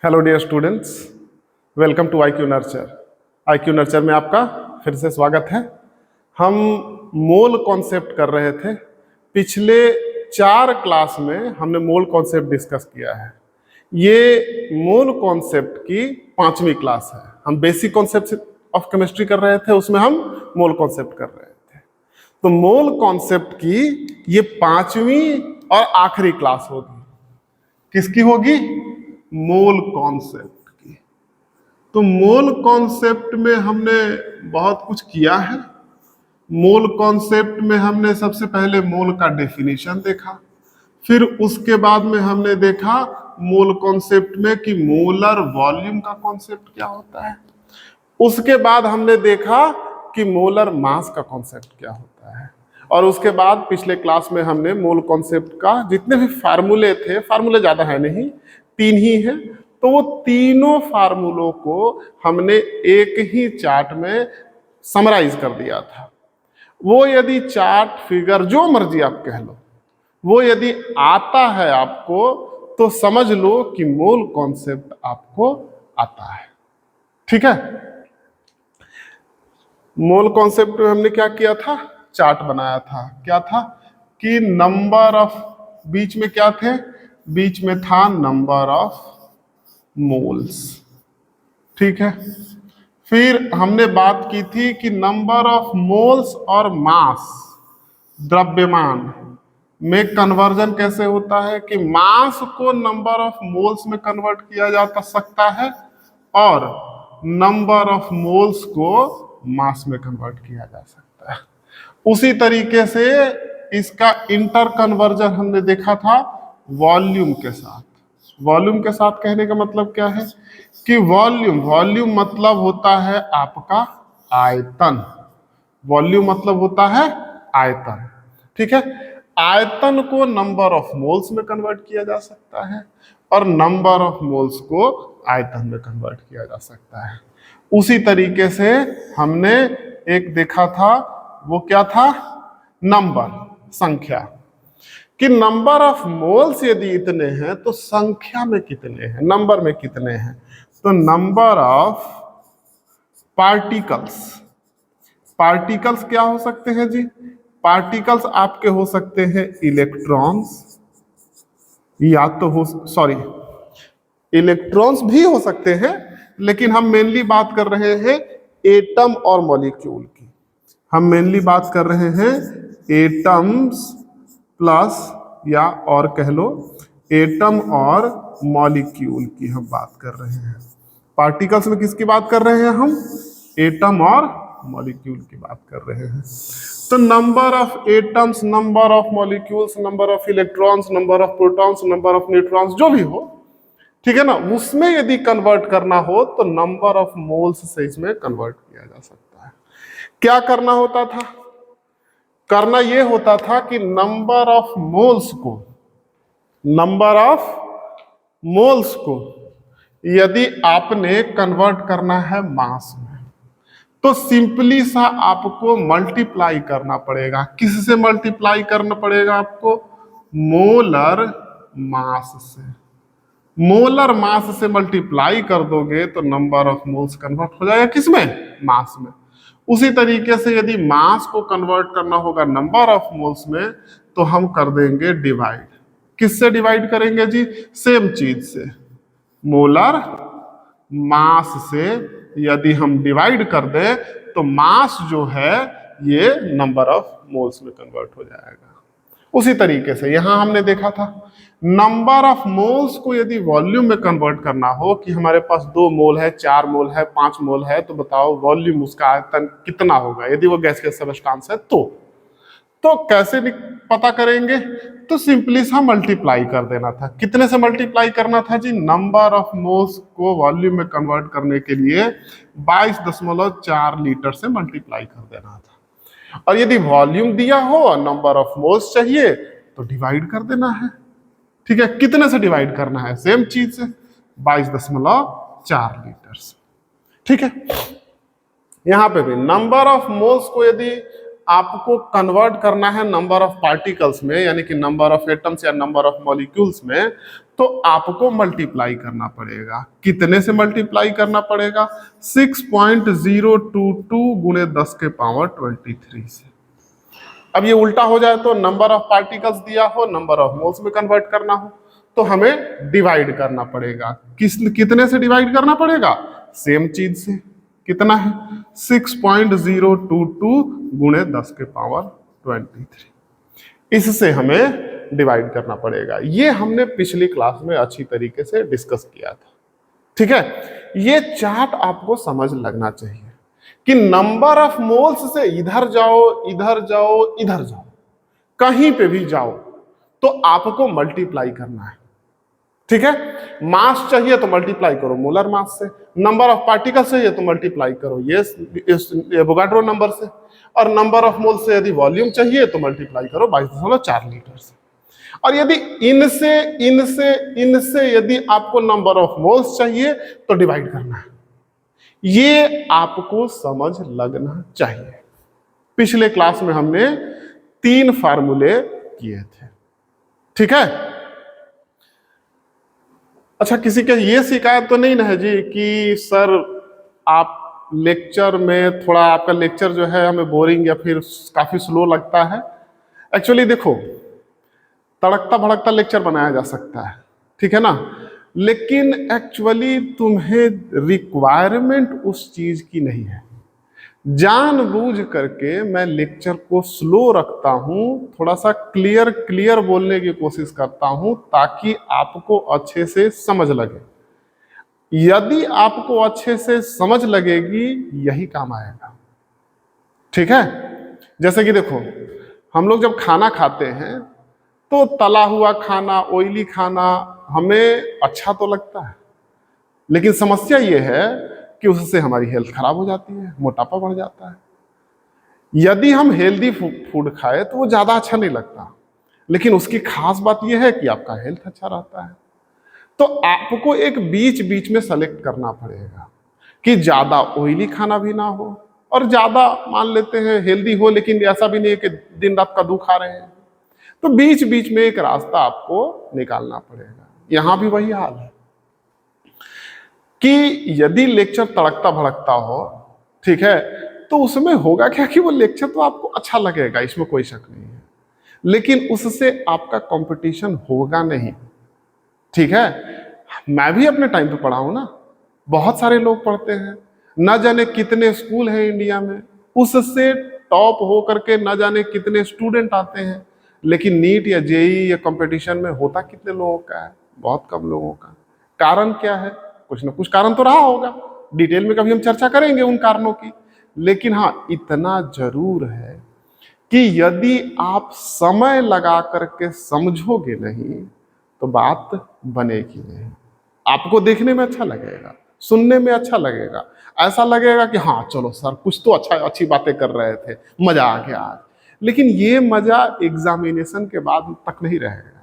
Hello dear students, welcome to I Q Nurture. I Q Nurture में आपका फिर से स्वागत है। हम मोल कॉन्सेप्ट कर रहे थे। पिछले 4 क्लास में हमने मोल कॉन्सेप्ट डिस्कस किया है। ये मोल कॉन्सेप्ट की 5वीं क्लास है। हम बेसिक कॉन्सेप्ट ऑफ केमिस्ट्री कर रहे थे, उसमें हम मोल कॉन्सेप्ट कर रहे थे। तो मोल कॉन्सेप्ट की ये 5वीं और आखिरी क्लास होगी। किसकी होगी? मोल कॉन्सेप्ट की। तो मोल कॉन्सेप्ट में हमने बहुत कुछ किया है। मोल कॉन्सेप्ट में हमने सबसे पहले मोल का डेफिनेशन देखा, फिर उसके बाद में हमने देखा मोल कॉन्सेप्ट में कि मोलर वॉल्यूम का कॉन्सेप्ट क्या होता है। उसके बाद हमने देखा कि मोलर मास का कॉन्सेप्ट क्या होता है। और उसके बाद पिछले क्लास में हमने मोल कॉन्सेप्ट का जितने भी फार्मूले थे, फार्मूले ज्यादा है नहीं, 3 ही हैं, तो वो तीनों फार्मूलों को हमने एक ही चार्ट में समराइज कर दिया था। वो यदि चार्ट फिगर जो मर्जी आप कह लो, वो यदि आता है आपको तो समझ लो कि मोल कॉन्सेप्ट आपको आता है। ठीक है। मोल कॉन्सेप्ट में हमने क्या किया था? चार्ट बनाया था। क्या था कि नंबर ऑफ, बीच में क्या थे? बीच में था नंबर ऑफ मोल्स। ठीक है। फिर हमने बात की थी कि नंबर ऑफ मोल्स और मास, द्रव्यमान में कन्वर्जन कैसे होता है कि मास को नंबर ऑफ मोल्स में कन्वर्ट किया जा सकता है और नंबर ऑफ मोल्स को मास में कन्वर्ट किया जा सकता है। उसी तरीके से इसका इंटर कन्वर्जन हमने देखा था वॉल्यूम के साथ। वॉल्यूम के साथ कहने का मतलब क्या है कि वॉल्यूम मतलब होता है आपका आयतन। वॉल्यूम मतलब होता है आयतन। ठीक है। आयतन को नंबर ऑफ मोल्स में कन्वर्ट किया जा सकता है और नंबर ऑफ मोल्स को आयतन में कन्वर्ट किया जा सकता है। उसी तरीके से हमने एक देखा था, वो क्या था? नंबर, संख्या, कि नंबर ऑफ मोल्स यदि इतने हैं तो संख्या में कितने हैं, नंबर में कितने हैं। तो नंबर ऑफ पार्टिकल्स, पार्टिकल्स क्या हो सकते हैं जी? पार्टिकल्स आपके हो सकते हैं इलेक्ट्रॉन्स, या तो हो, सॉरी, इलेक्ट्रॉन्स भी हो सकते हैं, लेकिन हम मेनली बात कर रहे हैं एटम और मॉलिक्यूल की। हम मेनली बात कर रहे हैं एटम्स प्लस, या और कह लो एटम और मॉलिक्यूल की हम बात कर रहे हैं। पार्टिकल्स में किसकी बात कर रहे हैं हम? एटम और मॉलिक्यूल की बात कर रहे हैं। तो number of atoms, number of molecules, number of electrons, number of protons, number of neutrons, जो भी हो, ठीक है ना, उसमें यदि कन्वर्ट करना हो तो नंबर ऑफ मोल्स से इसमें कन्वर्ट किया जा सकता है। क्या करना होता था? करना यह होता था कि नंबर ऑफ मोल्स को, नंबर ऑफ मोल्स को यदि आपने कन्वर्ट करना है मास में, तो सिंपली सा आपको मल्टीप्लाई करना पड़ेगा। किससे मल्टीप्लाई करना पड़ेगा आपको? मोलर मास से। मोलर मास से मल्टीप्लाई कर दोगे तो नंबर ऑफ मोल्स कन्वर्ट हो जाएगा किसमें? मास में। उसी तरीके से यदि मास को कन्वर्ट करना होगा नंबर ऑफ मोल्स में, तो हम कर देंगे डिवाइड। किससे डिवाइड करेंगे जी? सेम चीज से, मोलर मास से यदि हम डिवाइड कर दें तो मास जो है ये नंबर ऑफ मोल्स में कन्वर्ट हो जाएगा। उसी तरीके से यहां हमने देखा था नंबर ऑफ मोल्स को यदि वॉल्यूम में कन्वर्ट करना हो कि हमारे पास 2 मोल है, 4 मोल है, 5 मोल है, तो बताओ वॉल्यूम, उसका आयतन कितना होगा यदि वो गैसियस सब्सटेंस है। तो कैसे पता करेंगे? तो सिंपली सा मल्टीप्लाई कर देना था। कितने से मल्टीप्लाई करना था जी? नंबर ऑफ मोल्स को वॉल्यूम में कन्वर्ट करने के लिए 22.4 लीटर से मल्टीप्लाई कर देना था। और यदि वॉल्यूम दिया हो और नंबर ऑफ मोल्स चाहिए तो डिवाइड कर देना है। ठीक है। कितने से डिवाइड करना है? सेम चीज से, 22.4 लीटर से। ठीक है। यहां पे भी नंबर ऑफ मोल्स को यदि आपको कन्वर्ट करना है नंबर ऑफ पार्टिकल्स में, यानी कि नंबर ऑफ एटम्स या नंबर ऑफ मॉलिक्यूल्स में, तो आपको मल्टीप्लाई करना पड़ेगा। कितने से मल्टीप्लाई करना पड़ेगा? 6.022 गुणे 10 के पावर 23 से। अब ये उल्टा हो जाए तो नंबर ऑफ पार्टिकल्स दिया हो, नंबर ऑफ मोल्स में कन्वर्ट करना हो, तो हमें डिवाइड करना पड़ेगा। कितने से डिवाइड करना पड़ेगा? सेम चीज से। कितना है? 6.022 गुणे 10 के पावर 23। इससे हमें डिवाइड करना पड़ेगा। ये हमने पिछली क्लास में अच्छी तरीके से डिस्कस किया था। ठीक है, ये चार्ट आपको समझ लगना चाहिए कि नंबर ऑफ मोल्स से इधर जाओ, इधर जाओ, इधर जाओ, कहीं पे भी जाओ तो आपको मल्टीप्लाई करना है। ठीक है, मास चाहिए तो मल्टीप्लाई करो मोलर मास से, नंबर ऑफ पार्टिकल चाहिए तो मल्टीप्लाई करो ये एवोगाड्रो नंबर से, और नंबर ऑफ मोल से यदि वॉल्यूम चाहिए तो मल्टीप्लाई करो 22.4 लीटर से। और यदि इनसे इनसे इनसे यदि आपको नंबर ऑफ मोल्स चाहिए तो डिवाइड करना है। ये आपको समझ लगना चाहिए। पिछले क्लास में हमने 3 फार्मूले किए थे। ठीक है, अच्छा, किसी के ये शिकायत तो नहीं ना है जी कि सर आप लेक्चर में थोड़ा आपका लेक्चर जो है हमें बोरिंग या फिर काफी स्लो लगता है? एक्चुअली देखो, तड़कता भड़कता लेक्चर बनाया जा सकता है, ठीक है ना, लेकिन एक्चुअली तुम्हें रिक्वायरमेंट उस चीज की नहीं है। जानबूझ करके मैं लेक्चर को स्लो रखता हूं, थोड़ा सा क्लियर बोलने की कोशिश करता हूं ताकि आपको अच्छे से समझ लगे। यदि आपको अच्छे से समझ लगेगी, यही काम आएगा। ठीक है, जैसे कि देखो, हम लोग जब खाना खाते हैं तो तला हुआ खाना, ऑयली खाना हमें अच्छा तो लगता है, लेकिन समस्या ये है कि उससे हमारी हेल्थ खराब हो जाती है, मोटापा बढ़ जाता है। यदि हम हेल्दी फूड खाए तो वो ज्यादा अच्छा नहीं लगता, लेकिन उसकी खास बात यह है कि आपका हेल्थ अच्छा रहता है। तो आपको एक बीच बीच में सेलेक्ट करना पड़ेगा कि ज्यादा ऑयली खाना भी ना हो और ज्यादा मान लेते हैं हेल्दी हो, लेकिन ऐसा भी नहीं है कि दिन रात कद्दू खा रहे हैं। तो बीच बीच में एक रास्ता आपको निकालना पड़ेगा। यहां भी वही हाल है कि यदि लेक्चर तड़कता भड़कता हो, ठीक है, तो उसमें होगा क्या कि वो लेक्चर तो आपको अच्छा लगेगा, इसमें कोई शक नहीं है, लेकिन उससे आपका कंपटीशन होगा नहीं। ठीक है, मैं भी अपने टाइम पे पढ़ा हूं ना, बहुत सारे लोग पढ़ते हैं, न जाने कितने स्कूल हैं इंडिया में, उससे टॉप हो करके न जाने कितने स्टूडेंट आते हैं, लेकिन नीट या जेई या कंपटीशन में होता कितने लोगों का है? बहुत कम लोगों का। कारण क्या है? कुछ ना कुछ कारण तो रहा होगा, डिटेल में कभी हम चर्चा करेंगे उन कारणों की। लेकिन हाँ, इतना जरूर है कि यदि आप समय लगा करके समझोगे नहीं तो बात बनेगी नहीं। आपको देखने में अच्छा लगेगा, सुनने में अच्छा लगेगा, ऐसा लगेगा कि हाँ चलो सर कुछ तो अच्छी बातें कर रहे थे, मजा आ गया आज। लेकिन ये मजा एग्जामिनेशन के बाद तक नहीं रहेगा।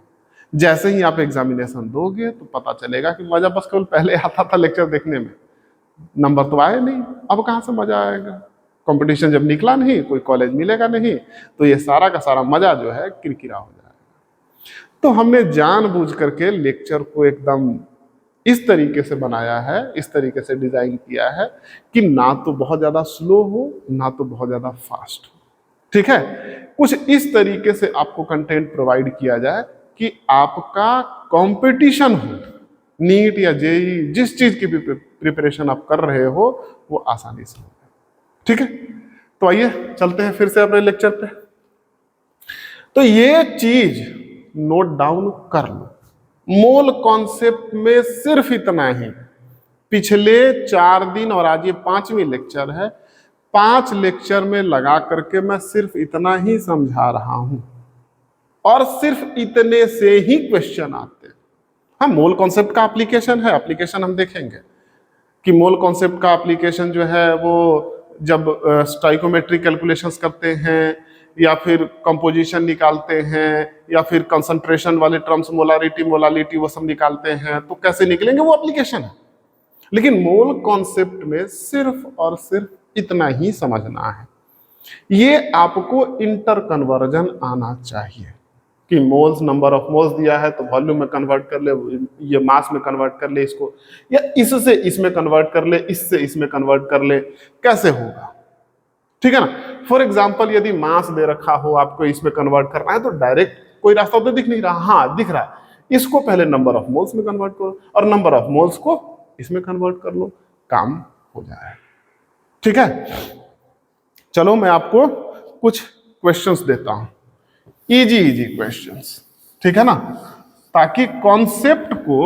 जैसे ही आप एग्जामिनेशन दोगे तो पता चलेगा कि मजा बस केवल पहले आता था लेक्चर देखने में, नंबर तो आए नहीं, अब कहाँ से मजा आएगा? कंपटीशन जब निकला नहीं, कोई कॉलेज मिलेगा नहीं, तो ये सारा का सारा मजा जो है किरकिरा हो जाएगा। तो हमने जानबूझ करके लेक्चर को एकदम इस तरीके से बनाया है, इस तरीके से डिजाइन किया है कि ना तो बहुत ज्यादा स्लो हो, ना तो बहुत ज्यादा फास्ट हो। ठीक है, कुछ इस तरीके से आपको कंटेंट प्रोवाइड किया जाए कि आपका कंपटीशन हो, नीट या जेई जिस चीज की भी प्रिपरेशन आप कर रहे हो वो आसानी से हो। ठीक है, तो आइए चलते हैं फिर से अपने लेक्चर पे। तो ये चीज नोट डाउन कर लो, मोल कॉन्सेप्ट में सिर्फ इतना ही। पिछले 4 दिन और आज ये 5वीं लेक्चर है, 5 लेक्चर में लगा करके मैं सिर्फ इतना ही समझा रहा हूं और सिर्फ इतने से ही क्वेश्चन आते हैं। हाँ, मोल कॉन्सेप्ट का एप्लीकेशन है, एप्लीकेशन हम देखेंगे कि मोल कॉन्सेप्ट का एप्लीकेशन जो है वो जब स्टोइकोमेट्रिक कैलकुलेशंस करते हैं या फिर कंपोजिशन निकालते हैं या फिर कंसंट्रेशन वाले टर्म्स, मोलारिटी वो सब निकालते हैं, तो कैसे निकलेंगे, वो एप्लीकेशन है। लेकिन मोल कॉन्सेप्ट में सिर्फ और सिर्फ इतना ही समझना है। ये आपको इंटर कन्वर्जन आना चाहिए कि मोल्स, नंबर ऑफ मोल्स दिया है तो वॉल्यूम में कन्वर्ट कर ले, ये मास में कन्वर्ट कर ले इसको, या इससे इसमें कन्वर्ट कर ले, इससे इसमें कन्वर्ट कर ले, कैसे होगा, ठीक है ना। फॉर एग्जाम्पल यदि मास दे रखा हो, आपको इसमें कन्वर्ट करना है तो डायरेक्ट कोई रास्ता तो दिख नहीं रहा, हाँ दिख रहा है, इसको पहले नंबर ऑफ मोल्स में कन्वर्ट करो और नंबर ऑफ मोल्स को इसमें कन्वर्ट कर लो, काम हो जाए, ठीक है। चलो मैं आपको कुछ क्वेश्चंस देता हूं, इजी इजी क्वेश्चंस, ठीक है ना, ताकि कॉन्सेप्ट को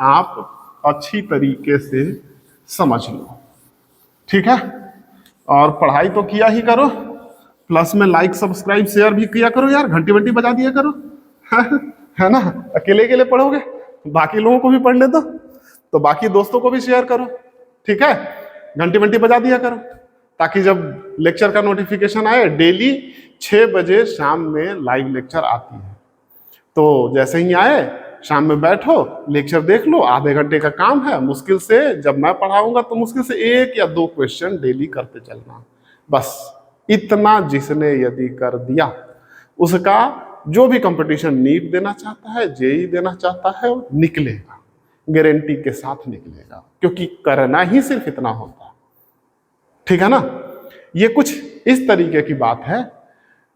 आप अच्छी तरीके से समझ लो, ठीक है। और पढ़ाई तो किया ही करो, प्लस में लाइक सब्सक्राइब शेयर भी किया करो यार, घंटी वंटी बजा दिया करो है ना। अकेले अकेले पढ़ोगे, बाकी लोगों को भी पढ़ने दो, तो बाकी दोस्तों को भी शेयर करो, ठीक है। घंटी वंटी बजा दिया करो ताकि जब लेक्चर का नोटिफिकेशन आए, डेली 6 बजे शाम में लाइव लेक्चर आती है, तो जैसे ही आए शाम में बैठो, लेक्चर देख लो, आधे घंटे का काम है, मुश्किल से जब मैं पढ़ाऊंगा तो मुश्किल से 1 या 2 क्वेश्चन डेली करते चलना, बस इतना जिसने यदि कर दिया, उसका जो भी कंपटीशन नीट देना चाहता है, जेई देना चाहता है, वो निकलेगा, गारंटी के साथ निकलेगा, क्योंकि करना ही सिर्फ इतना होता है, ठीक है ना। ये कुछ इस तरीके की बात है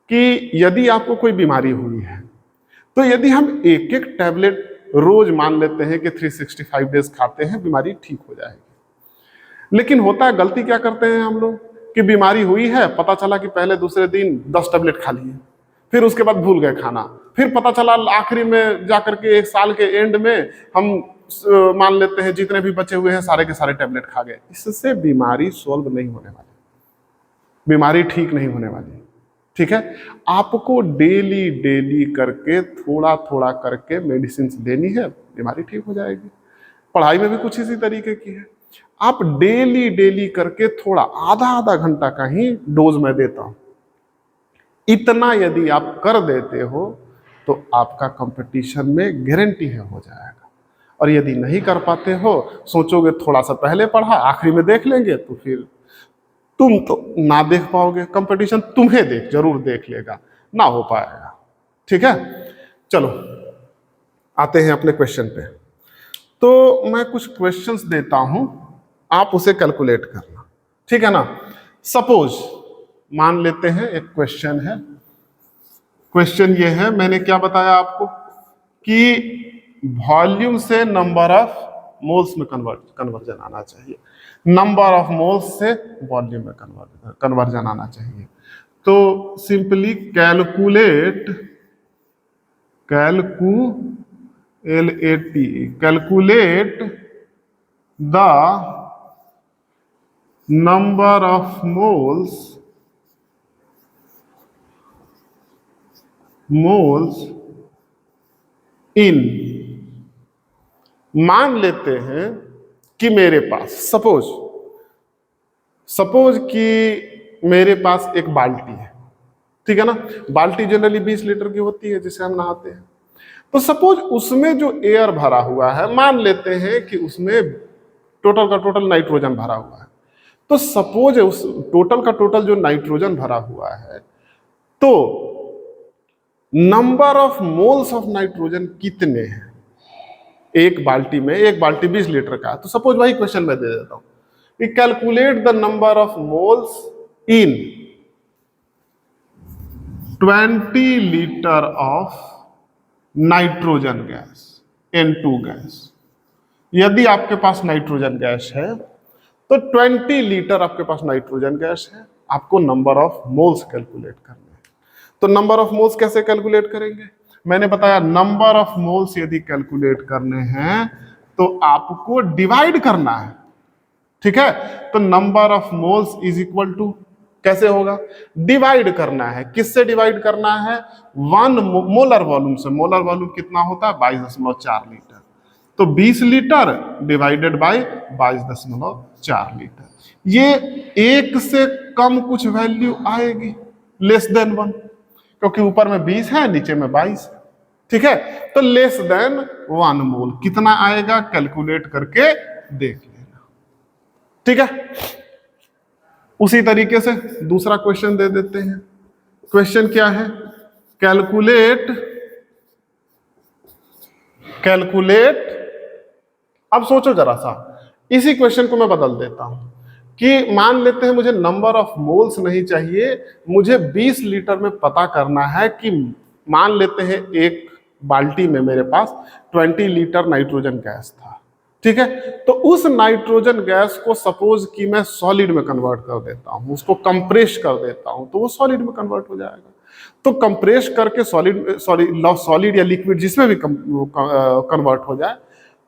कि यदि आपको कोई बीमारी हुई है तो यदि हम एक एक टैबलेट रोज मान लेते हैं कि 365 डेज खाते हैं, बीमारी ठीक हो जाएगी। लेकिन होता है, गलती क्या करते हैं हम लोग कि बीमारी हुई है, पता चला कि पहले दूसरे दिन 10 टैबलेट खा लिए, फिर उसके बाद भूल गए खाना, फिर पता चला आखिरी में जाकर के 1 साल के एंड में हम मान लेते हैं जितने भी बचे हुए हैं सारे के सारे टैबलेट खा गए। इससे बीमारी सॉल्व नहीं होने वाली, बीमारी ठीक नहीं होने वाली, ठीक है। आपको डेली डेली करके थोड़ा थोड़ा करके मेडिसिन लेनी है, बीमारी ठीक हो जाएगी। पढ़ाई में भी कुछ इसी तरीके की है, आप डेली डेली करके थोड़ा आधा आधा घंटा का ही डोज मैं देता हूं, इतना यदि आप कर देते हो तो आपका कंपटीशन में गारंटी है हो जाएगा। और यदि नहीं कर पाते हो, सोचोगे थोड़ा सा पहले पढ़ा, आखिरी में देख लेंगे, तो फिर तुम तो ना देख पाओगे, कंपटीशन तुम्हें जरूर देख लेगा, ना हो पाएगा, ठीक है। चलो आते हैं अपने क्वेश्चन पे। तो मैं कुछ क्वेश्चंस देता हूं, आप उसे कैलकुलेट करना, ठीक है ना। सपोज मान लेते हैं एक क्वेश्चन है, क्वेश्चन ये है, मैंने क्या बताया आपको कि वॉल्यूम से नंबर ऑफ मोल्स में कन्वर्जन आना चाहिए, नंबर ऑफ मोल्स से वॉल्यूम में कन्वर्जन आना चाहिए। तो simply calculate the number of moles इन, मान लेते हैं कि मेरे पास सपोज कि मेरे पास एक बाल्टी है, ठीक है ना। बाल्टी जनरली 20 लीटर की होती है जिसे हम नहाते हैं। तो सपोज उसमें जो एयर भरा हुआ है, मान लेते हैं कि उसमें टोटल का टोटल नाइट्रोजन भरा हुआ है। तो सपोज उस टोटल का टोटल जो नाइट्रोजन भरा हुआ है, तो number of moles of nitrogen कितने हैं एक बाल्टी में, एक बाल्टी 20 लीटर का है। तो सपोज वही क्वेश्चन मैं दे देता हूं कि calculate the number of moles in 20 litre of nitrogen gas, N2 gas. यदि आपके पास नाइट्रोजन गैस है तो 20 लीटर आपके पास नाइट्रोजन गैस है, आपको नंबर ऑफ मोल्स कैलकुलेट करने हैं। तो नंबर ऑफ मोल्स कैसे कैलकुलेट करेंगे, मैंने बताया नंबर ऑफ मोल्स यदि कैलकुलेट करने हैं तो आपको डिवाइड करना है, ठीक है। तो number of moles is equal to, कैसे होगा, डिवाइड करना है, किससे डिवाइड करना है, 1 मोलर वॉल्यूम से। मोलर वॉल्यूम कितना होता है, 22.4 लीटर। तो 20 लीटर डिवाइडेड बाय 22.4 लीटर। ये 1 से कम कुछ वैल्यू आएगी, लेस देन 1, क्योंकि ऊपर में 20 है, नीचे में 22 है, ठीक है। तो लेस देन 1 मोल कितना आएगा, कैलकुलेट करके देख लेना, ठीक है। उसी तरीके से दूसरा क्वेश्चन दे देते हैं। क्वेश्चन क्या है? कैलकुलेट। अब सोचो जरा सा, इसी क्वेश्चन को मैं बदल देता हूं कि मान लेते हैं मुझे नंबर ऑफ मोल्स नहीं चाहिए, मुझे 20 लीटर में पता करना है कि मान लेते हैं एक बाल्टी में मेरे पास 20 लीटर नाइट्रोजन गैस था, ठीक है। तो उस नाइट्रोजन गैस को सपोज कि मैं सॉलिड में कन्वर्ट कर देता हूं, उसको कंप्रेस कर देता हूं, तो वो सॉलिड में कन्वर्ट हो जाएगा। तो कंप्रेस करके सॉलिड या लिक्विड जिसमें भी कन्वर्ट हो जाए,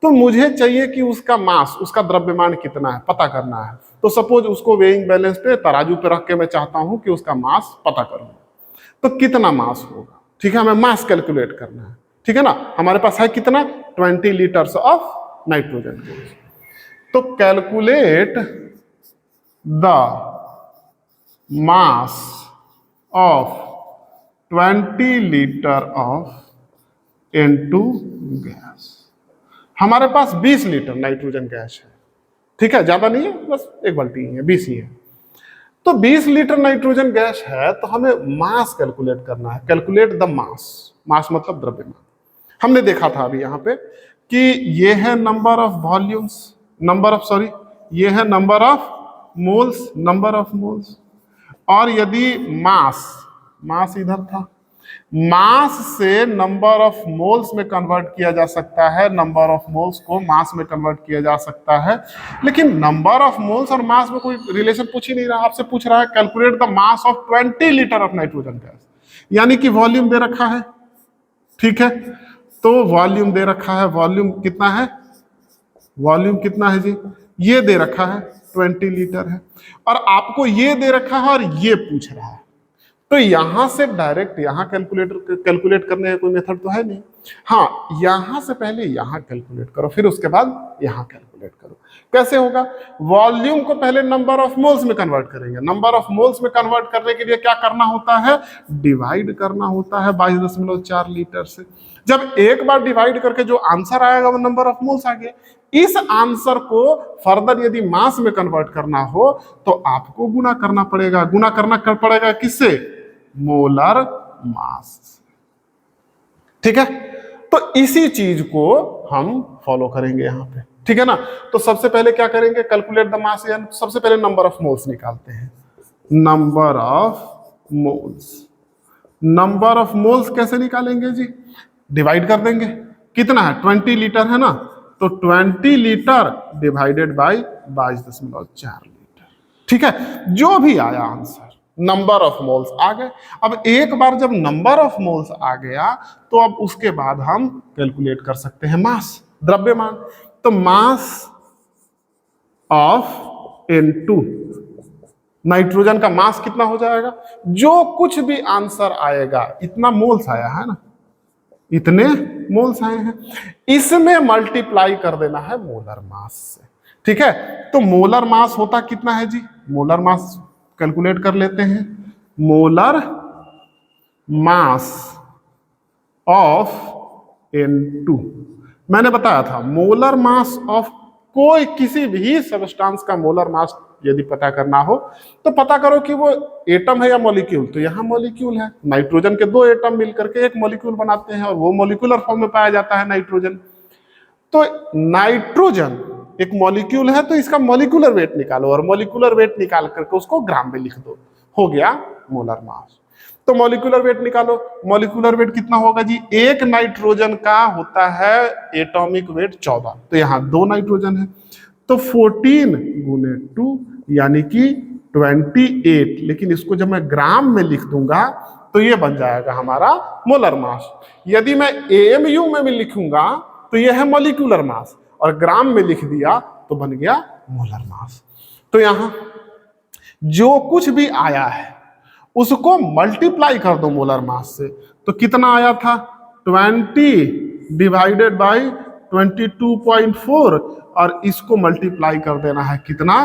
तो मुझे चाहिए कि उसका मास, उसका द्रव्यमान कितना है पता करना है। तो सपोज उसको वेइंग बैलेंस पे तराजू पे रख के मैं चाहता हूं कि उसका मास पता करूं, तो कितना मास होगा, ठीक है, हमें मास कैलकुलेट करना है, ठीक है ना। हमारे पास है कितना, 20 लीटर्स ऑफ नाइट्रोजन गैस। तो calculate the mass of 20 litre of N2 gas. हमारे पास 20 लीटर नाइट्रोजन गैस है, ठीक है, ज्यादा नहीं है, बस एक बाल्टी ही है, 20 ही है। तो 20 लीटर नाइट्रोजन गैस है, तो हमें मास कैलकुलेट करना है। कैलकुलेट द मास, मास मतलब द्रव्यमान। हमने देखा था अभी यहाँ पे कि ये है नंबर ऑफ वॉल्यूम्स, ये है नंबर ऑफ मोल्स, और यदि मास इधर था, मास से नंबर ऑफ मोल्स में कन्वर्ट किया जा सकता है, नंबर ऑफ मोल्स को मास में कन्वर्ट किया जा सकता है। लेकिन नंबर ऑफ मोल्स और मास में कोई रिलेशन पूछ ही नहीं रहा, आपसे पूछ रहा है calculate the mass of 20 litre of nitrogen gas, यानी कि वॉल्यूम दे रखा है, ठीक है। तो वॉल्यूम दे रखा है, वॉल्यूम कितना है जी, ये दे रखा है 20 लीटर है, और आपको ये दे रखा है और ये पूछ रहा है। तो यहां से डायरेक्ट यहां कैलकुलेट करने का कोई मेथड तो है नहीं। हाँ, यहां से पहले यहां कैलकुलेट करो, फिर उसके बाद यहां कैलकुलेट करो। कैसे होगा? वॉल्यूम को पहले नंबर ऑफ मोल्स में कन्वर्ट करेंगे। नंबर ऑफ मोल्स में कन्वर्ट करने के लिए क्या करना होता है? डिवाइड करना होता है 22.4 लीटर से। जब एक बार डिवाइड करके जो आंसर आएगा वो नंबर ऑफ मोल्स आ गया। इस आंसर को फर्दर यदि मास में कन्वर्ट करना हो तो आपको गुना करना पड़ेगा किससे? मोलर मास, ठीक है। तो इसी चीज को हम फॉलो करेंगे यहां पे, ठीक है ना। तो सबसे पहले क्या करेंगे? कैलकुलेट द मास, यानी सबसे पहले नंबर ऑफ मोल्स निकालते हैं। नंबर ऑफ मोल्स कैसे निकालेंगे जी? डिवाइड कर देंगे। कितना है? 20 लीटर है ना, तो 20 लीटर डिवाइडेड बाई 22.4 लीटर, ठीक है। जो भी आया आंसर, नंबर ऑफ मोल्स आ गए। अब एक बार जब नंबर ऑफ मोल्स आ गया तो अब उसके बाद हम कैलकुलेट कर सकते हैं मास, द्रव्यमान। तो मास ऑफ N2, नाइट्रोजन का मास कितना हो जाएगा? जो कुछ भी आंसर आएगा, इतना मोल्स आया है ना, इतने मोल्स आए हैं, इसमें मल्टीप्लाई कर देना है मोलर मास से, ठीक है। तो मोलर मास होता कितना है जी? मोलर मास कैलकुलेट कर लेते हैं। मोलर मास ऑफ N2, मैंने बताया था मोलर मास ऑफ कोई किसी भी सब्सटेंस का मोलर मास यदि पता करना हो तो पता करो कि वो एटम है या मॉलिक्यूल। तो यहाँ मॉलिक्यूल है, नाइट्रोजन के 2 एटम मिलकर के एक मॉलिक्यूल बनाते हैं और वो मॉलिक्यूलर फॉर्म में पाया जाता है नाइट्रोजन। तो नाइट्रोजन एक मॉलिक्यूल है, तो इसका मॉलिक्यूलर वेट निकालो और मॉलिक्यूलर वेट निकाल करके उसको ग्राम में लिख दो, हो गया मोलर मास। तो मॉलिक्यूलर वेट निकालो। मॉलिक्यूलर वेट कितना होगा जी? एक नाइट्रोजन का होता है एटॉमिक वेट 14, तो यहाँ 2 नाइट्रोजन है, तो 14 गुने 2 यानी कि 28। लेकिन इसको जब मैं ग्राम में लिख दूंगा तो ये बन जाएगा हमारा मोलर मास। यदि मैं AMU में भी लिखूंगा तो यह है मॉलिक्यूलर मास, और ग्राम में लिख दिया तो बन गया मोलर मास। तो यहां जो कुछ भी आया है उसको मल्टीप्लाई कर दो मोलर मास से। तो कितना आया था? 20 डिवाइडेड बाई 22.4, और इसको मल्टीप्लाई कर देना है कितना?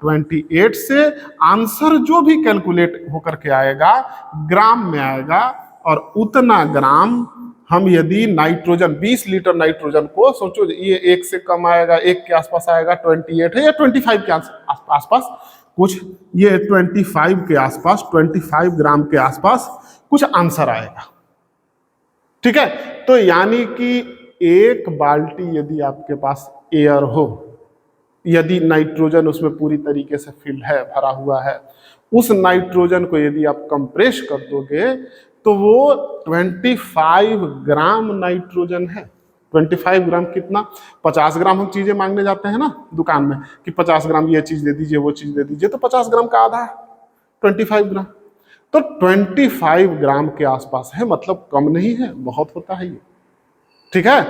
28 से। आंसर जो भी कैलकुलेट होकर के आएगा ग्राम में आएगा, और उतना ग्राम हम यदि नाइट्रोजन 20 लीटर नाइट्रोजन को सोचो, ये 1 से कम आएगा, 1 के आसपास आएगा, 28 है या 25 के आसपास, कुछ ये 25 के आसपास, 25 ग्राम के आसपास कुछ आंसर आएगा। ठीक है, तो यानी कि एक बाल्टी यदि आपके पास एयर हो, यदि नाइट्रोजन उसमें पूरी तरीके से फिल है, भरा हुआ है, उस नाइट्रोजन को यदि आप कंप्रेस कर दोगे तो वो 25 ग्राम नाइट्रोजन है। 25 ग्राम कितना? 50 ग्राम हम चीजें मांगने जाते हैं ना दुकान में कि 50 ग्राम ये चीज दे दीजिए, वो चीज दे दीजिए, तो 50 ग्राम का आधा है 25 ग्राम। तो 25 ग्राम के आसपास है, मतलब कम नहीं है, बहुत होता है ये। ठीक है,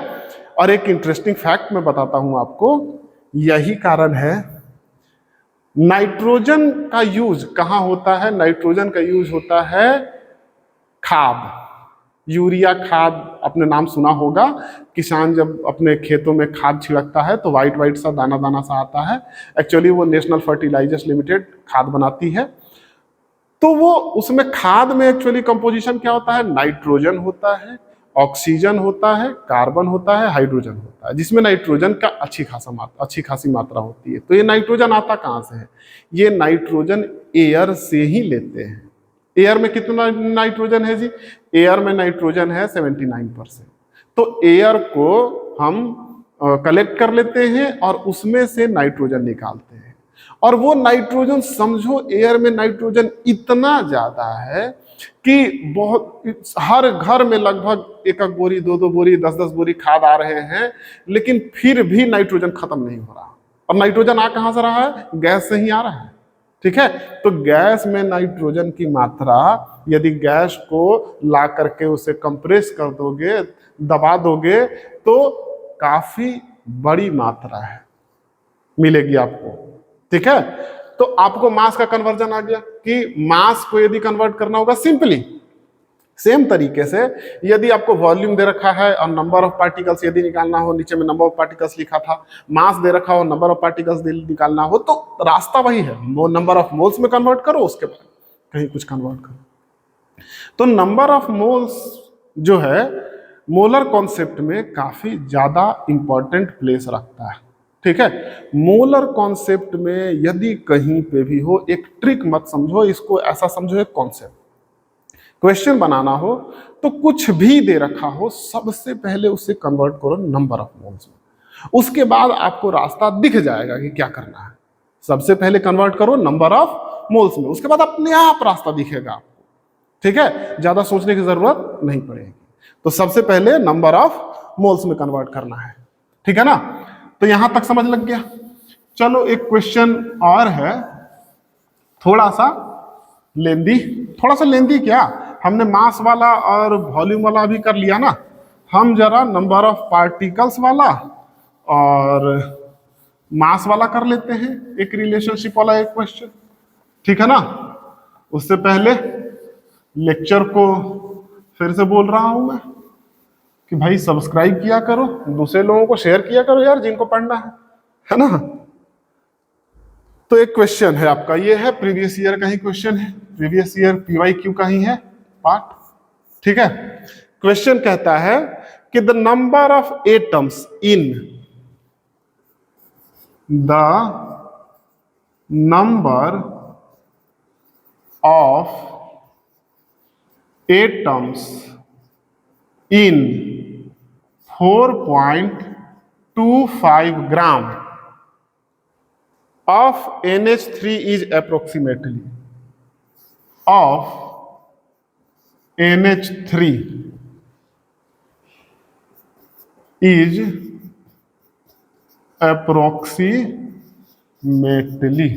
और एक इंटरेस्टिंग फैक्ट मैं बताता हूं आपको, यही कारण है नाइट्रोजन का यूज कहां होता है। नाइट्रोजन का यूज होता है खाद, यूरिया खाद, अपने नाम सुना होगा। किसान जब अपने खेतों में खाद छिड़कता है तो वाइट वाइट सा दाना दाना सा आता है, एक्चुअली वो नेशनल फर्टिलाइजर्स लिमिटेड खाद बनाती है। तो वो उसमें खाद में एक्चुअली कंपोजिशन क्या होता है? नाइट्रोजन होता है, ऑक्सीजन होता है, कार्बन होता है, हाइड्रोजन होता है, जिसमें नाइट्रोजन का अच्छी खासी मात्रा होती है। तो ये नाइट्रोजन आता कहाँ से है? ये नाइट्रोजन एयर से ही लेते हैं। एयर में कितना नाइट्रोजन है जी? एयर में नाइट्रोजन है 79%। तो एयर को हम कलेक्ट कर लेते हैं और उसमें से नाइट्रोजन निकालते हैं, और वो नाइट्रोजन समझो एयर में नाइट्रोजन इतना ज्यादा है कि बहुत, हर घर में लगभग एक एक बोरी, दो बोरी, 10 बोरी खाद आ रहे हैं, लेकिन फिर भी नाइट्रोजन खत्म नहीं हो रहा। और नाइट्रोजन आ कहां से रहा है? गैस से ही आ रहा है। ठीक है, तो गैस में नाइट्रोजन की मात्रा, यदि गैस को ला करके उसे कंप्रेस कर दोगे, दबा दोगे, तो काफी बड़ी मात्रा है मिलेगी आपको। ठीक है, तो आपको मास का कन्वर्जन आ गया कि मास को यदि कन्वर्ट करना होगा सिंपली सेम तरीके से, यदि आपको वॉल्यूम दे रखा है और नंबर ऑफ पार्टिकल्स यदि निकालना हो, नीचे में नंबर ऑफ पार्टिकल्स लिखा था, मास दे रखा हो, नंबर ऑफ पार्टिकल्स निकालना हो, तो रास्ता वही है, वो नंबर ऑफ मोल्स में कन्वर्ट करो, उसके बाद कहीं कुछ कन्वर्ट करो। तो नंबर ऑफ मोल्स जो है मोलर कॉन्सेप्ट में काफी ज्यादा इंपॉर्टेंट प्लेस रखता है। ठीक है, मोलर कॉन्सेप्ट में यदि कहीं पे भी हो, एक ट्रिक मत समझो इसको, ऐसा समझो एक कॉन्सेप्ट। क्वेश्चन बनाना हो तो कुछ भी दे रखा हो, सबसे पहले उसे कन्वर्ट करो नंबर ऑफ मोल्स में, उसके बाद आपको रास्ता दिख जाएगा कि क्या करना है। सबसे पहले कन्वर्ट करो नंबर ऑफ मोल्स में, उसके बाद अपने आप रास्ता दिखेगा आपको। ठीक है, ज्यादा सोचने की जरूरत नहीं पड़ेगी। तो सबसे पहले नंबर ऑफ मोल्स में कन्वर्ट करना है। ठीक है ना, तो यहां तक समझ लग गया। चलो एक क्वेश्चन और है, थोड़ा सा लेंदी क्या, हमने मास वाला और वॉल्यूम वाला भी कर लिया ना, हम जरा नंबर ऑफ पार्टिकल्स वाला और मास वाला कर लेते हैं, एक रिलेशनशिप वाला एक क्वेश्चन। ठीक है ना, उससे पहले लेक्चर को फिर से बोल रहा हूं मैं कि भाई सब्सक्राइब किया करो, दूसरे लोगों को शेयर किया करो यार, जिनको पढ़ना है ना। तो एक क्वेश्चन है आपका, ये है प्रीवियस ईयर का ही क्वेश्चन है, प्रीवियस ईयर PYQ का ही है पार्ट। ठीक है, क्वेश्चन कहता है कि the number of atoms in the number of atoms in 4.25 gram of NH3 is approximately of NH3 is approximately,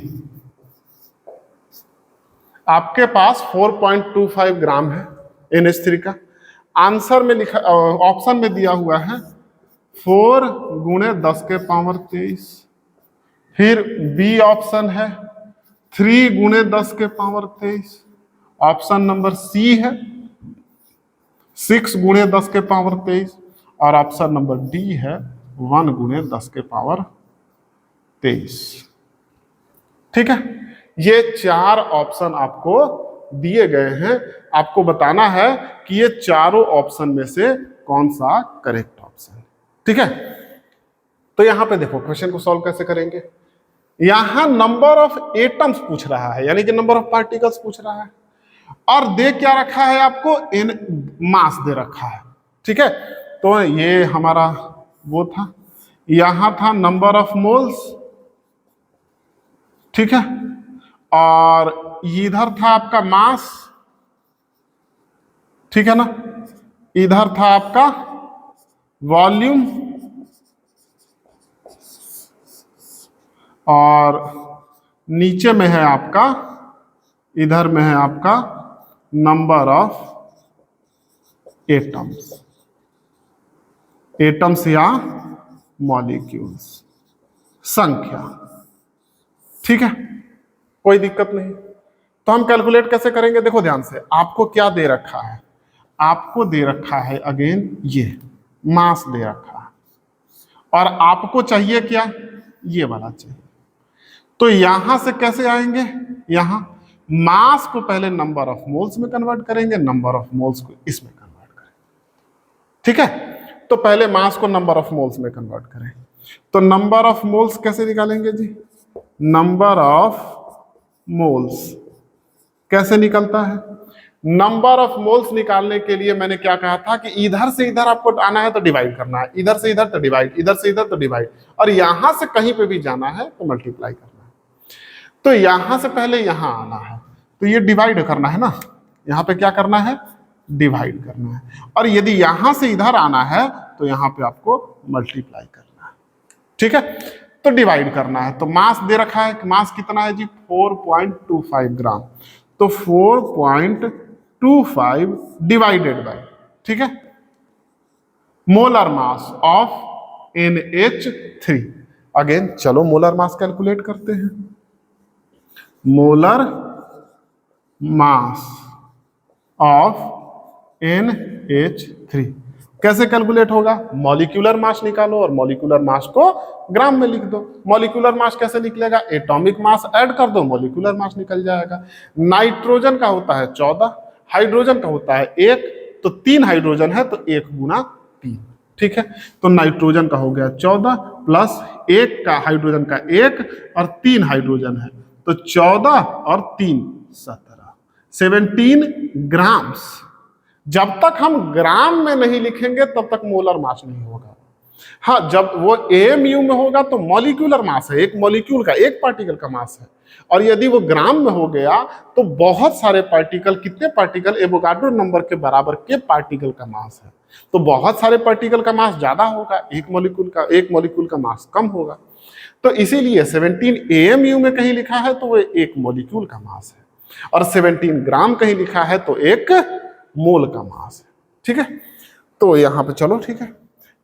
आपके पास 4.25 ग्राम है NH3 का। आंसर में लिखा, ऑप्शन में दिया हुआ है 4 गुणे 10 के पावर 23, फिर बी ऑप्शन है 3 गुणे 10 के पावर 23, ऑप्शन नंबर सी है 6 गुणे 10 के पावर 23, और ऑप्शन नंबर डी है 1 गुणे 10 के पावर 23। ठीक है, ये 4 ऑप्शन आपको दिए गए हैं, आपको बताना है कि ये चारों ऑप्शन में से कौन सा करेक्ट ऑप्शन है। ठीक है, तो यहां पे देखो क्वेश्चन को सॉल्व कैसे करेंगे। यहां नंबर ऑफ एटम्स पूछ रहा है, यानी कि नंबर ऑफ पार्टिकल्स पूछ रहा है, और दे क्या रखा है आपको, इन मास दे रखा है। ठीक है, तो ये हमारा वो था, यहां था नंबर ऑफ मोल्स, ठीक है, और इधर था आपका मास, ठीक है ना, इधर था आपका वॉल्यूम, और नीचे में है आपका, इधर में है आपका नंबर ऑफ एटम्स, एटम्स या मॉलिक्यूल्स, संख्या। ठीक है, कोई दिक्कत नहीं। तो हम कैलकुलेट कैसे करेंगे, देखो ध्यान से, आपको क्या दे रखा है, आपको दे रखा है अगेन ये मास दे रखा है, और आपको चाहिए क्या, ये वाला चाहिए। तो यहां से कैसे आएंगे, यहां मास को पहले नंबर ऑफ मोल्स में कन्वर्ट करेंगे, नंबर ऑफ मोल्स को इसमें कन्वर्ट करेंगे। ठीक है, तो पहले मास को नंबर ऑफ मोल्स में कन्वर्ट करें। तो नंबर ऑफ मोल्स कैसे निकालेंगे जी, नंबर ऑफ मोल्स कैसे निकलता है, नंबर ऑफ मोल्स निकालने के लिए मैंने क्या कहा था कि इधर से इधर आपको आना है तो डिवाइड करना है, इधर से इधर तो डिवाइड, इधर से इधर तो डिवाइड, और यहां से कहीं पे भी जाना है तो मल्टीप्लाई करना है। तो यहां से पहले यहां आना है तो ये डिवाइड करना है ना, यहां पे क्या करना है, डिवाइड करना है, और यदि यहां से इधर आना है तो यहां पे आपको मल्टीप्लाई करना है। ठीक है, तो डिवाइड करना है। तो मास दे रखा है, मास कितना है जी, 4.25 ग्राम, तो 4.25 डिवाइडेड बाय, ठीक है, molar mass of NH3। Again चलो मोलर मास कैलकुलेट करते हैं। मोलर मास ऑफ NH3 कैसे कैलकुलेट होगा, मॉलिक्यूलर मास निकालो और मॉलिक्यूलर मास को ग्राम में लिख दो। मॉलिक्यूलर मास कैसे निकलेगा, एटॉमिक मास ऐड कर दो, मॉलिक्यूलर मास निकल जाएगा। नाइट्रोजन का होता है 14, हाइड्रोजन का होता है 1, तो 3 हाइड्रोजन है तो 1 गुना 3। ठीक है, तो नाइट्रोजन का हो गया 14 प्लस 1 का हाइड्रोजन का 1 और 3 हाइड्रोजन है, तो 14 और 3 17 ग्राम्स। जब तक हम ग्राम में नहीं लिखेंगे तब तक मोलर मास नहीं होगा। हाँ, जब वो AMU में होगा तो मॉलिक्यूलर मास है, एक मॉलिक्यूल का, एक पार्टिकल का मास है, और यदि वो ग्राम में हो गया तो बहुत सारे पार्टिकल, कितने पार्टिकल, एवोगाड्रो नंबर के बराबर के पार्टिकल का मास है, तो बहुत सारे पार्टिकल का मास ज्यादा होगा, एक मॉलिक्यूल का मास कम होगा। तो इसीलिए 17 AMU में कहीं लिखा है तो वो एक मॉलिक्यूल का मास है, और 17 ग्राम कहीं लिखा है तो एक मोल का मास है। ठीक है, तो यहां पे चलो, ठीक है,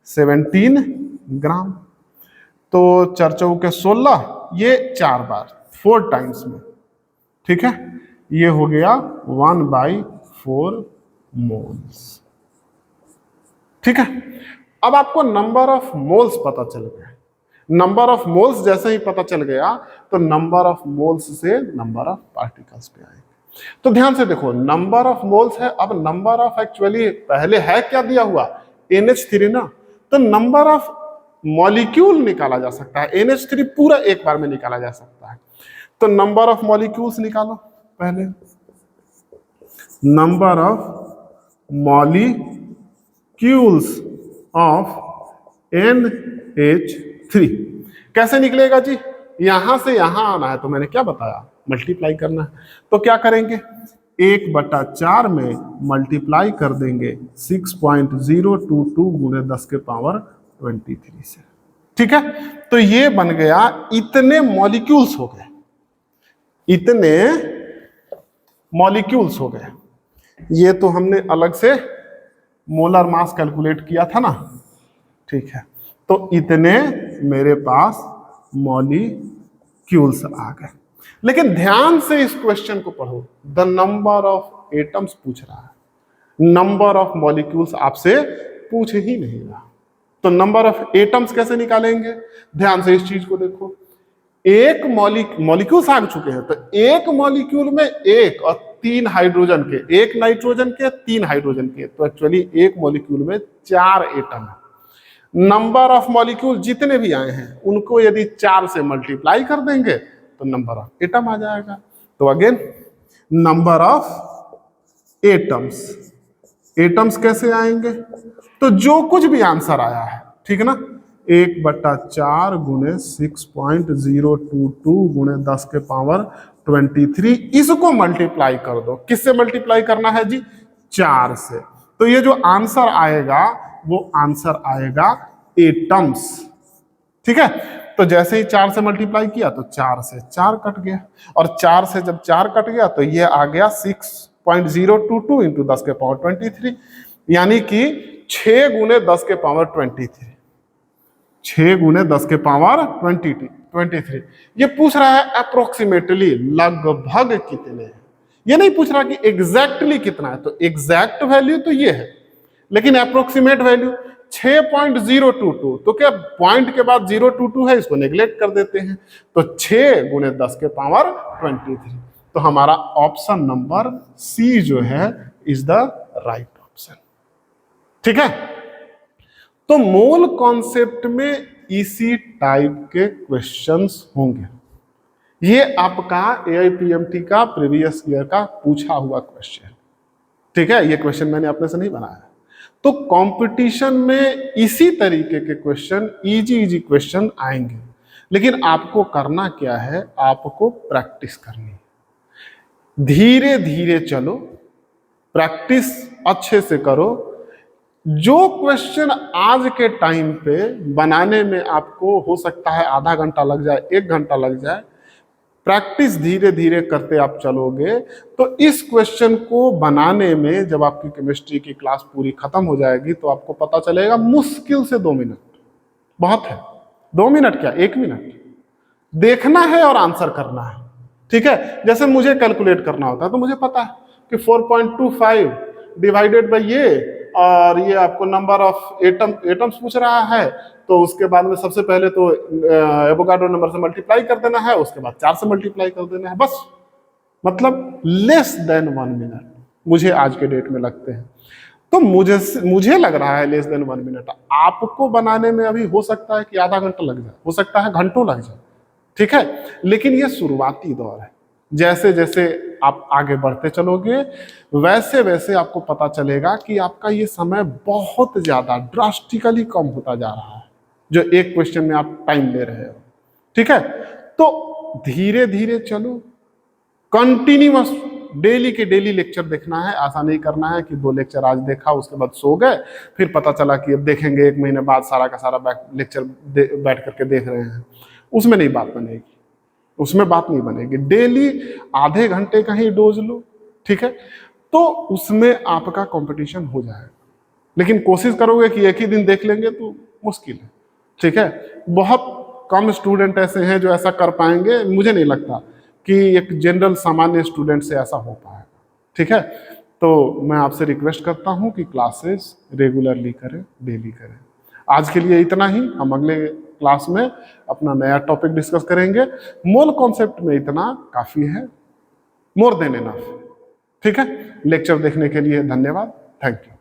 17 ग्राम, तो 4 चौके 16, ये 4 बार 4 टाइम्स में, ठीक है, ये हो गया 1/4 मोल्स। ठीक है, अब आपको नंबर ऑफ मोल्स पता चल गया। नंबर ऑफ मोल्स जैसे ही पता चल गया तो नंबर ऑफ मोल्स से नंबर ऑफ पार्टिकल्स पे आएंगे। तो ध्यान से देखो, नंबर ऑफ मोल्स है, अब नंबर ऑफ, एक्चुअली पहले है क्या दिया हुआ, NH3 ना, तो नंबर ऑफ मॉलिक्यूल निकाला जा सकता है, NH3 पूरा एक बार में निकाला जा सकता है। तो नंबर ऑफ मॉलिक्यूल्स निकालो पहले, number of molecules of NH3 कैसे निकलेगा जी, यहां से यहां आना है तो मैंने क्या बताया, मल्टीप्लाई करना है। तो क्या करेंगे, 1/4 में मल्टीप्लाई कर देंगे 6.022 गुणे 10 के पावर 23 से। ठीक है, तो ये बन गया, इतने मॉलिक्यूल्स हो गए, इतने मॉलिक्यूल्स हो गए। ये तो हमने अलग से मोलर मास कैलकुलेट किया था ना, ठीक है, तो इतने मेरे पास मॉलिक्यूल्स आ गए। लेकिन ध्यान से इस क्वेश्चन को पढ़ो, द नंबर ऑफ एटम्स पूछ रहा है, नंबर ऑफ मॉलिक्यूल्स आपसे पूछ ही नहीं रहा। तो नंबर ऑफ एटम्स कैसे निकालेंगे, ध्यान से इस चीज को देखो। एक मॉलिक्यूल्स आ चुके हैं, तो एक मॉलिक्यूल में 1 और 3 हाइड्रोजन के, 1 नाइट्रोजन के, 3 हाइड्रोजन के, तो एक्चुअली एक मॉलिक्यूल में 4 एटम है। नंबर ऑफ मॉलिक्यूल जितने भी आए हैं उनको यदि 4 से मल्टीप्लाई कर देंगे तो नंबर ऑफ एटम आ जाएगा। तो again number of atoms, atoms कैसे आएंगे? तो जो कुछ भी आंसर आया है, ठीक है ना, 1/4 गुणे 6.022 गुणे 10 के पावर 23, इसको मल्टीप्लाई कर दो। किससे मल्टीप्लाई करना है जी? 4 से। तो ये जो आंसर आएगा वो आंसर आएगा एटम्स, ठीक है। तो जैसे ही 4 से मल्टीप्लाई किया तो 4 से 4 कट गया, और 4 से जब 4 कट गया तो ये आ गया 6.022 इंटू 10 के पावर 23, यानी कि 6 गुणे 10 के पावर 23, 6 गुणे 10 के पावर 23। ये पूछ रहा है अप्रोक्सीमेटली, लगभग कितने हैं। ये नहीं पूछ रहा कि एग्जैक्टली कितना है। तो एग्जैक्ट वैल्यू तो ये है, लेकिन अप्रोक्सीमेट वैल्यू 6.022, तो क्या पॉइंट के बाद 022 है, इसको नेग्लेक्ट कर देते हैं। तो 6 गुणे 10 के पावर 23। तो हमारा ऑप्शन नंबर सी जो है इज द राइट ऑप्शन, ठीक है। तो मोल कॉन्सेप्ट में इसी टाइप के क्वेश्चंस होंगे। ये आपका एआईपीएमटी का प्रीवियस ईयर का पूछा हुआ क्वेश्चन, ठीक है। ये क्वेश्चन मैंने अपने से नहीं बनाया। तो कंपटीशन में इसी तरीके के क्वेश्चन, इजी क्वेश्चन आएंगे, लेकिन आपको करना क्या है? आपको प्रैक्टिस करनी है। धीरे धीरे चलो, प्रैक्टिस अच्छे से करो। जो क्वेश्चन आज के टाइम पे बनाने में आपको हो सकता है आधा घंटा लग जाए, 1 घंटा लग जाए, प्रैक्टिस धीरे धीरे करते आप चलोगे तो इस क्वेश्चन को बनाने में जब आपकी केमिस्ट्री की क्लास पूरी खत्म हो जाएगी तो आपको पता चलेगा मुश्किल से 2 मिनट बहुत है। 2 मिनट क्या, 1 मिनट देखना है और आंसर करना है, ठीक है। जैसे मुझे कैलकुलेट करना होता है तो मुझे पता है कि 4.25 डिवाइडेड बाई ये, और ये आपको नंबर ऑफ एटम्स पूछ रहा है, तो उसके बाद में सबसे पहले तो एवोगाड्रो नंबर से मल्टीप्लाई कर देना है, उसके बाद 4 से मल्टीप्लाई कर देना है, बस। मतलब लेस देन 1 मिनट मुझे आज के डेट में लगते हैं। तो मुझे लग रहा है लेस देन 1 मिनट। आपको बनाने में अभी हो सकता है कि आधा घंटा लग जाए, हो सकता है घंटों लग जाए, ठीक है। लेकिन ये शुरुआती दौर है। जैसे जैसे आप आगे बढ़ते चलोगे वैसे वैसे आपको पता चलेगा कि आपका ये समय बहुत ज्यादा ड्रास्टिकली कम होता जा रहा है, जो एक क्वेश्चन में आप टाइम ले रहे हो, ठीक है। तो धीरे धीरे चलो, कंटिन्यूअस डेली के डेली लेक्चर देखना है। ऐसा नहीं करना है कि 2 लेक्चर आज देखा उसके बाद सो गए, फिर पता चला कि अब देखेंगे 1 महीने बाद सारा का सारा लेक्चर बैठ करके देख रहे हैं। उसमें नहीं बात बनेगी, उसमें बात नहीं बनेगी। डेली आधे घंटे का ही डोज लो, ठीक है। तो उसमें आपका कंपटीशन हो जाएगा। लेकिन कोशिश करोगे कि एक ही दिन देख लेंगे तो मुश्किल है, ठीक है। बहुत कम स्टूडेंट ऐसे हैं जो ऐसा कर पाएंगे। मुझे नहीं लगता कि एक जनरल सामान्य स्टूडेंट से ऐसा हो पाएगा, ठीक है। तो मैं आपसे रिक्वेस्ट करता हूं कि क्लासेस रेगुलरली करें, डेली करें। आज के लिए इतना ही। हम अगले क्लास में अपना नया टॉपिक डिस्कस करेंगे। मोल कॉन्सेप्ट में इतना काफी है, मोर देन एनफ, ठीक है। लेक्चर देखने के लिए धन्यवाद, थैंक यू।